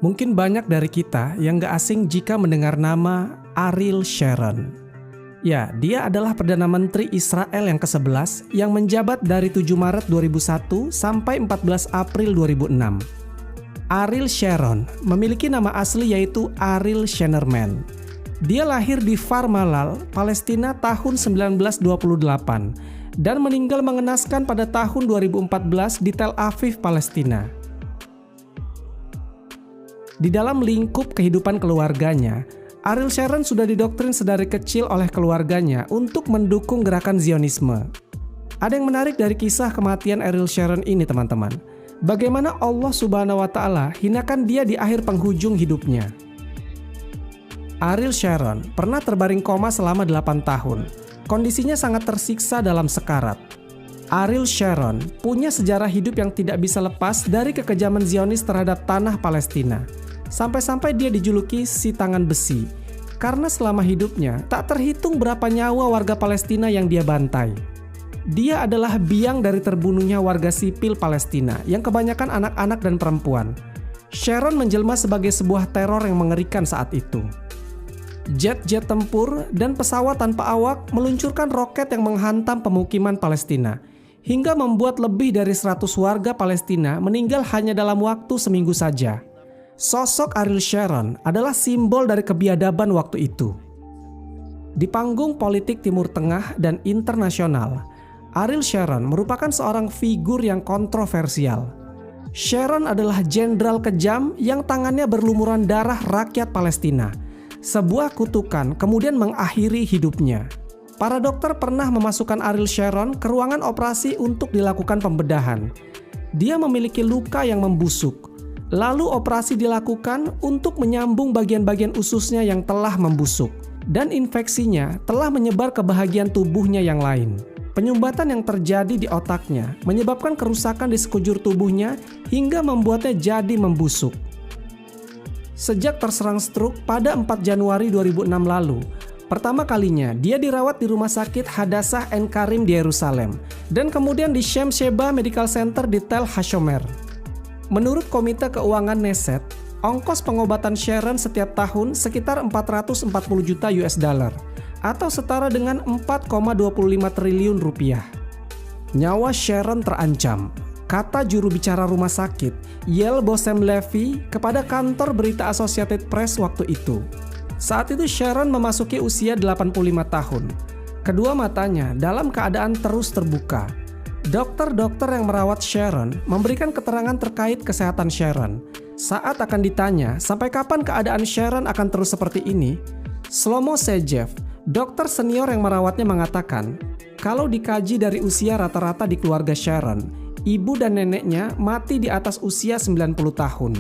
Mungkin banyak dari kita yang gak asing jika mendengar nama Ariel Sharon. Ya, dia adalah Perdana Menteri Israel yang ke-11 yang menjabat dari 7 Maret 2001 sampai 14 April 2006. Ariel Sharon memiliki nama asli yaitu Ariel Scheinerman. Dia lahir di Kfar Malal, Palestina tahun 1928 dan meninggal mengenaskan pada tahun 2014 di Tel Aviv, Palestina. Di dalam lingkup kehidupan keluarganya, Ariel Sharon sudah didoktrin sedari kecil oleh keluarganya untuk mendukung gerakan Zionisme. Ada yang menarik dari kisah kematian Ariel Sharon ini, teman-teman. Bagaimana Allah Subhanahu wa Ta'ala hinakan dia di akhir penghujung hidupnya. Ariel Sharon pernah terbaring koma selama 8 tahun. Kondisinya sangat tersiksa dalam sekarat. Ariel Sharon punya sejarah hidup yang tidak bisa lepas dari kekejaman Zionis terhadap tanah Palestina. Sampai-sampai dia dijuluki si tangan besi, karena selama hidupnya tak terhitung berapa nyawa warga Palestina yang dia bantai. Dia adalah biang dari terbunuhnya warga sipil Palestina yang kebanyakan anak-anak dan perempuan. Sharon menjelma sebagai sebuah teror yang mengerikan saat itu. Jet-jet tempur dan pesawat tanpa awak meluncurkan roket yang menghantam pemukiman Palestina, hingga membuat lebih dari 100 warga Palestina meninggal hanya dalam waktu seminggu saja. Sosok Ariel Sharon adalah simbol dari kebiadaban waktu itu. Di panggung politik Timur Tengah dan internasional, Ariel Sharon merupakan seorang figur yang kontroversial. Sharon adalah jenderal kejam yang tangannya berlumuran darah rakyat Palestina. Sebuah kutukan kemudian mengakhiri hidupnya. Para dokter pernah memasukkan Ariel Sharon ke ruangan operasi untuk dilakukan pembedahan. Dia memiliki luka yang membusuk. Lalu operasi dilakukan untuk menyambung bagian-bagian ususnya yang telah membusuk. Dan infeksinya telah menyebar ke bahagian tubuhnya yang lain. Penyumbatan yang terjadi di otaknya menyebabkan kerusakan di sekujur tubuhnya hingga membuatnya jadi membusuk. Sejak terserang stroke pada 4 Januari 2006 lalu, pertama kalinya dia dirawat di Rumah Sakit Hadassah Ein Karim di Yerusalem dan kemudian di Shem Sheba Medical Center di Tel Hashomer. Menurut Komite Keuangan Knesset, ongkos pengobatan Sharon setiap tahun sekitar 440 juta US dollar atau setara dengan 4,25 triliun rupiah. Nyawa Sharon terancam, kata juru bicara rumah sakit Yael Bosem Levi kepada kantor berita Associated Press waktu itu. Saat itu Sharon memasuki usia 85 tahun. Kedua matanya dalam keadaan terus terbuka. Dokter-dokter yang merawat Sharon memberikan keterangan terkait kesehatan Sharon. Saat akan ditanya sampai kapan keadaan Sharon akan terus seperti ini, Shlomo Sejev, dokter senior yang merawatnya mengatakan, kalau dikaji dari usia rata-rata di keluarga Sharon, ibu dan neneknya mati di atas usia 90 tahun.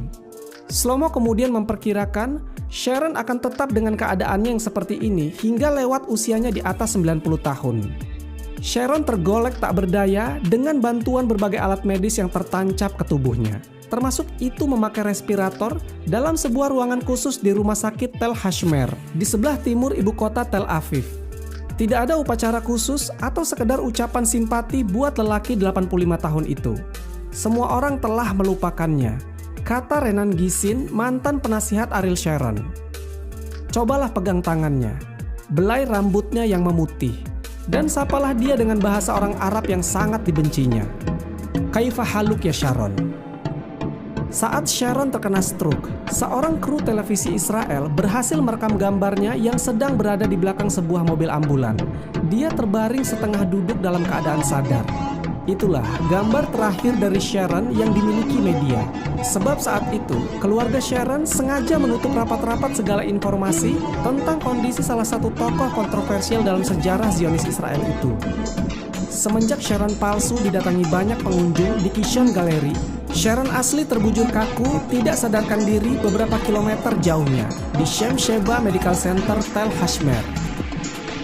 Shlomo kemudian memperkirakan Sharon akan tetap dengan keadaannya yang seperti ini hingga lewat usianya di atas 90 tahun. Sharon tergolek tak berdaya dengan bantuan berbagai alat medis yang tertancap ke tubuhnya, termasuk itu memakai respirator dalam sebuah ruangan khusus di Rumah Sakit Tel Hashomer di sebelah timur ibu kota Tel Aviv. Tidak ada upacara khusus atau sekedar ucapan simpati buat lelaki 85 tahun itu. Semua orang telah melupakannya, kata Renan Gisin, mantan penasihat Ariel Sharon. Cobalah pegang tangannya, belai rambutnya yang memutih, dan sapalah dia dengan bahasa orang Arab yang sangat dibencinya. Kaifa haluk ya Sharon? Saat Sharon terkena stroke, seorang kru televisi Israel berhasil merekam gambarnya yang sedang berada di belakang sebuah mobil ambulan. Dia terbaring setengah duduk dalam keadaan sadar. Itulah gambar terakhir dari Sharon yang dimiliki media. Sebab saat itu, keluarga Sharon sengaja menutup rapat-rapat segala informasi tentang kondisi salah satu tokoh kontroversial dalam sejarah Zionis Israel itu. Semenjak Sharon palsu didatangi banyak pengunjung di Kishon Gallery, Sharon asli terbujur kaku, tidak sadarkan diri beberapa kilometer jauhnya di Shem Sheba Medical Center Tel Hashomer.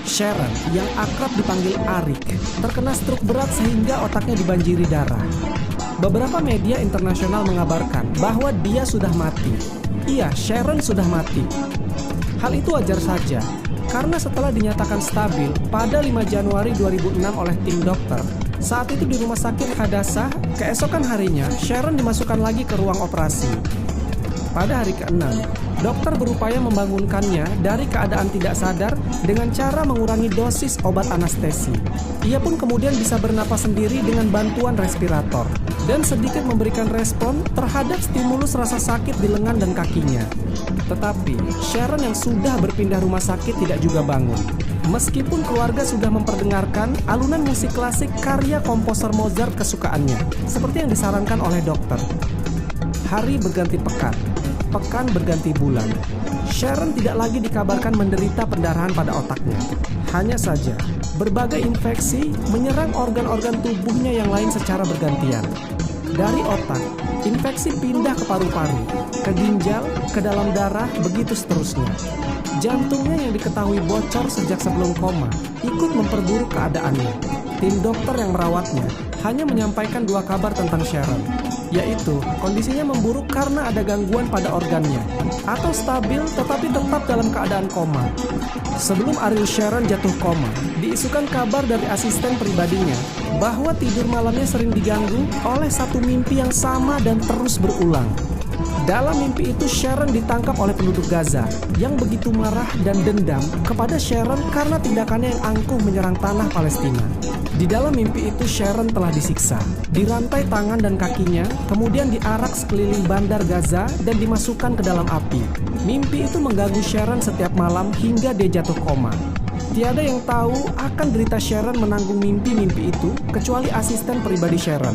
Sharon, yang akrab dipanggil Arik, terkena stroke berat sehingga otaknya dibanjiri darah. Beberapa media internasional mengabarkan bahwa dia sudah mati. Iya, Sharon sudah mati. Hal itu wajar saja, karena setelah dinyatakan stabil pada 5 Januari 2006 oleh tim dokter, saat itu di Rumah Sakit Hadassah, keesokan harinya Sharon dimasukkan lagi ke ruang operasi. Pada hari ke-6, dokter berupaya membangunkannya dari keadaan tidak sadar dengan cara mengurangi dosis obat anestesi. Ia pun kemudian bisa bernapas sendiri dengan bantuan respirator dan sedikit memberikan respon terhadap stimulus rasa sakit di lengan dan kakinya. Tetapi Sharon yang sudah berpindah rumah sakit tidak juga bangun. Meskipun keluarga sudah memperdengarkan alunan musik klasik karya komposer Mozart kesukaannya, seperti yang disarankan oleh dokter. Hari berganti pekan, pekan berganti bulan. Sharon tidak lagi dikabarkan menderita pendarahan pada otaknya. Hanya saja, berbagai infeksi menyerang organ-organ tubuhnya yang lain secara bergantian. Dari otak, infeksi pindah ke paru-paru, ke ginjal, ke dalam darah, begitu seterusnya. Jantungnya yang diketahui bocor sejak sebelum koma, ikut memperburuk keadaannya. Tim dokter yang merawatnya hanya menyampaikan 2 kabar tentang Sharon, yaitu kondisinya memburuk karena ada gangguan pada organnya, atau stabil tetapi tetap dalam keadaan koma. Sebelum Ariel Sharon jatuh koma, diisukan kabar dari asisten pribadinya bahwa tidur malamnya sering diganggu oleh satu mimpi yang sama dan terus berulang. Dalam mimpi itu Sharon ditangkap oleh penduduk Gaza yang begitu marah dan dendam kepada Sharon karena tindakannya yang angkuh menyerang tanah Palestina. Di dalam mimpi itu Sharon telah disiksa, dirantai tangan dan kakinya, kemudian diarak sekeliling bandar Gaza dan dimasukkan ke dalam api. Mimpi itu mengganggu Sharon setiap malam hingga dia jatuh koma. Tiada yang tahu akan derita Sharon menanggung mimpi-mimpi itu kecuali asisten pribadi Sharon.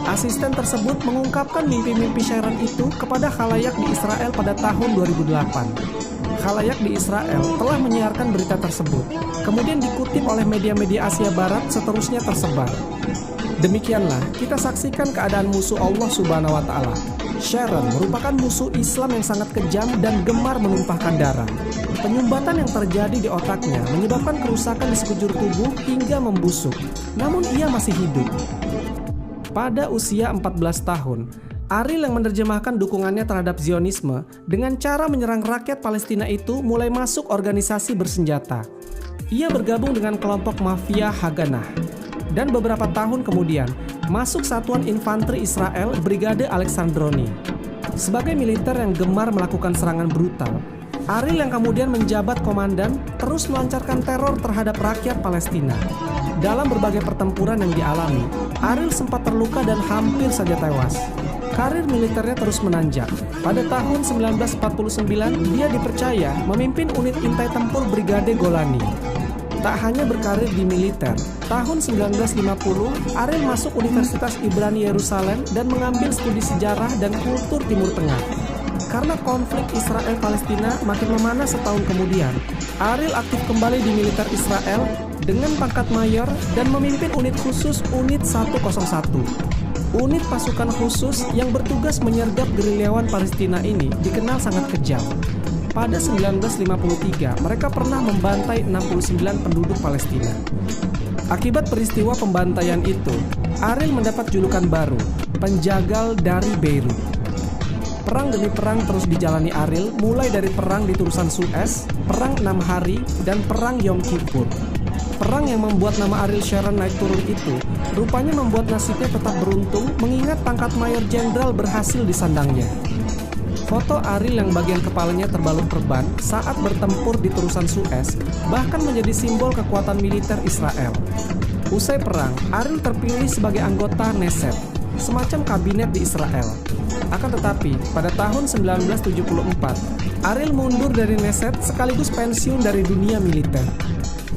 Asisten tersebut mengungkapkan mimpi-mimpi Sharon itu kepada khalayak di Israel pada tahun 2008. Khalayak di Israel telah menyiarkan berita tersebut, kemudian dikutip oleh media-media Asia Barat, seterusnya tersebar. Demikianlah kita saksikan keadaan musuh Allah Subhanahu wa Ta'ala. Sharon merupakan musuh Islam yang sangat kejam dan gemar menumpahkan darah. Penyumbatan yang terjadi di otaknya menyebabkan kerusakan di sekujur tubuh hingga membusuk, namun ia masih hidup. Pada usia 14 tahun, Ariel yang menerjemahkan dukungannya terhadap Zionisme dengan cara menyerang rakyat Palestina itu mulai masuk organisasi bersenjata. Ia bergabung dengan kelompok mafia Haganah dan beberapa tahun kemudian masuk satuan infanteri Israel Brigade Alexandroni. Sebagai militer yang gemar melakukan serangan brutal, Ariel yang kemudian menjabat komandan terus melancarkan teror terhadap rakyat Palestina. Dalam berbagai pertempuran yang dialami, Ariel sempat terluka dan hampir saja tewas. Karir militernya terus menanjak. Pada tahun 1949, dia dipercaya memimpin unit intai tempur Brigade Golani. Tak hanya berkarir di militer, tahun 1950, Ariel masuk Universitas Ibrani Yerusalem dan mengambil studi sejarah dan kultur Timur Tengah. Karena konflik Israel-Palestina makin memanas setahun kemudian, Ariel aktif kembali di militer Israel dengan pangkat mayor dan memimpin unit khusus Unit 101. Unit pasukan khusus yang bertugas menyergap gerilyawan Palestina ini dikenal sangat kejam. Pada 1953, mereka pernah membantai 69 penduduk Palestina. Akibat peristiwa pembantaian itu, Ariel mendapat julukan baru, penjagal dari Beirut. Perang demi perang terus dijalani Ariel, mulai dari perang di Turusan Suez, perang 6 hari, dan perang Yom Kippur. Perang yang membuat nama Ariel Sharon naik turun itu, rupanya membuat nasibnya tetap beruntung mengingat pangkat mayor jenderal berhasil disandangnya. Foto Ariel yang bagian kepalanya terbalut perban saat bertempur di Turusan Suez bahkan menjadi simbol kekuatan militer Israel. Usai perang, Ariel terpilih sebagai anggota Knesset, semacam kabinet di Israel. Akan tetapi, pada tahun 1974, Ariel mundur dari Knesset sekaligus pensiun dari dunia militer.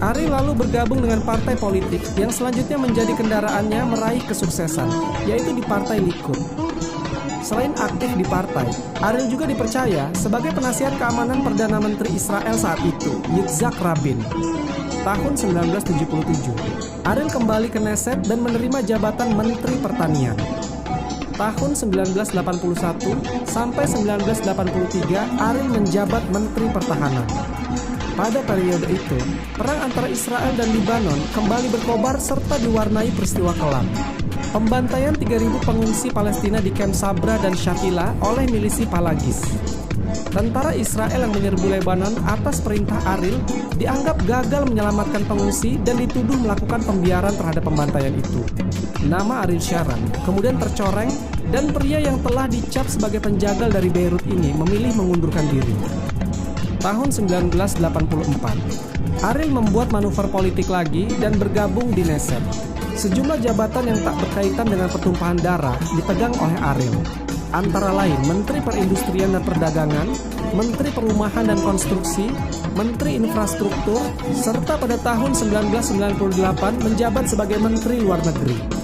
Ariel lalu bergabung dengan partai politik yang selanjutnya menjadi kendaraannya meraih kesuksesan, yaitu di Partai Likud. Selain aktif di partai, Ariel juga dipercaya sebagai penasihat keamanan Perdana Menteri Israel saat itu, Yitzhak Rabin. Tahun 1977, Ariel kembali ke Knesset dan menerima jabatan Menteri Pertanian. Tahun 1981 sampai 1983, Ariel menjabat Menteri Pertahanan. Pada periode itu, perang antara Israel dan Lebanon kembali berkobar serta diwarnai peristiwa kelam. Pembantaian 3.000 pengungsi Palestina di Camp Sabra dan Shatila oleh milisi Palagis. Tentara Israel yang menyerbu Lebanon atas perintah Ariel dianggap gagal menyelamatkan pengungsi dan dituduh melakukan pembiaran terhadap pembantaian itu. Nama Ariel Sharon kemudian tercoreng dan pria yang telah dicap sebagai penjagal dari Beirut ini memilih mengundurkan diri. Tahun 1984, Ariel membuat manuver politik lagi dan bergabung di Knesset. Sejumlah jabatan yang tak berkaitan dengan pertumpahan darah dipegang oleh Ariel, antara lain Menteri Perindustrian dan Perdagangan, Menteri Perumahan dan Konstruksi, Menteri Infrastruktur, serta pada tahun 1998 menjabat sebagai Menteri Luar Negeri.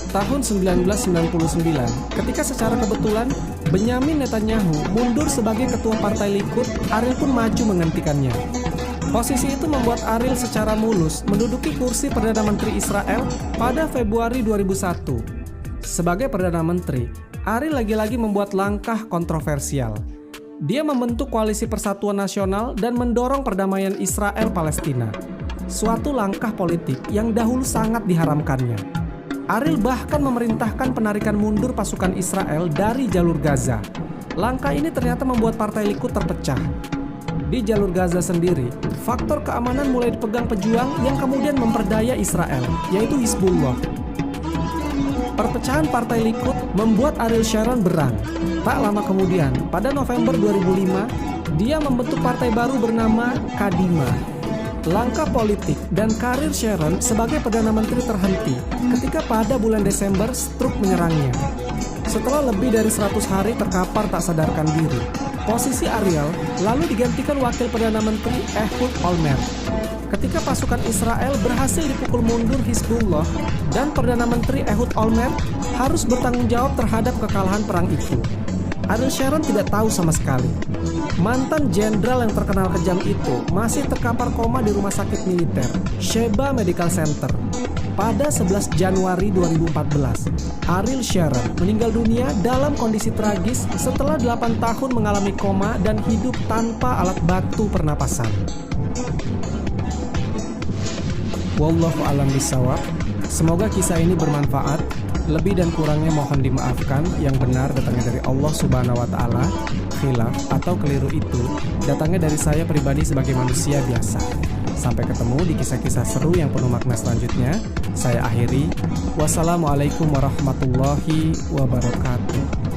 Tahun 1999, ketika secara kebetulan Benyamin Netanyahu mundur sebagai ketua partai Likud, Ariel pun maju menggantikannya. Posisi itu membuat Ariel secara mulus menduduki kursi Perdana Menteri Israel pada Februari 2001. Sebagai Perdana Menteri, Ariel lagi-lagi membuat langkah kontroversial. Dia membentuk Koalisi Persatuan Nasional dan mendorong perdamaian Israel-Palestina, suatu langkah politik yang dahulu sangat diharamkannya. Ariel bahkan memerintahkan penarikan mundur pasukan Israel dari jalur Gaza. Langkah ini ternyata membuat Partai Likud terpecah. Di jalur Gaza sendiri, faktor keamanan mulai dipegang pejuang yang kemudian memperdaya Israel, yaitu Hizbullah. Perpecahan Partai Likud membuat Ariel Sharon berang. Tak lama kemudian, pada November 2005, dia membentuk partai baru bernama Kadima. Langkah politik dan karir Sharon sebagai Perdana Menteri terhenti ketika pada bulan Desember stroke menyerangnya. Setelah lebih dari 100 hari terkapar tak sadarkan diri, posisi Ariel lalu digantikan Wakil Perdana Menteri Ehud Olmert. Ketika pasukan Israel berhasil dipukul mundur Hizbullah dan Perdana Menteri Ehud Olmert harus bertanggung jawab terhadap kekalahan perang itu. Ariel Sharon tidak tahu sama sekali. Mantan jenderal yang terkenal kejam itu masih terkapar koma di rumah sakit militer Sheba Medical Center. Pada 11 Januari 2014, Ariel Sharon meninggal dunia dalam kondisi tragis setelah 8 tahun mengalami koma dan hidup tanpa alat bantu pernapasan. Wallahu a'lam bishawab. Semoga kisah ini bermanfaat. Lebih dan kurangnya mohon dimaafkan. Yang benar datangnya dari Allah Subhanahu wa Ta'ala. Khilaf atau keliru itu datangnya dari saya pribadi sebagai manusia biasa. Sampai ketemu di kisah-kisah seru yang penuh makna selanjutnya. Saya akhiri. Wassalamualaikum warahmatullahi wabarakatuh.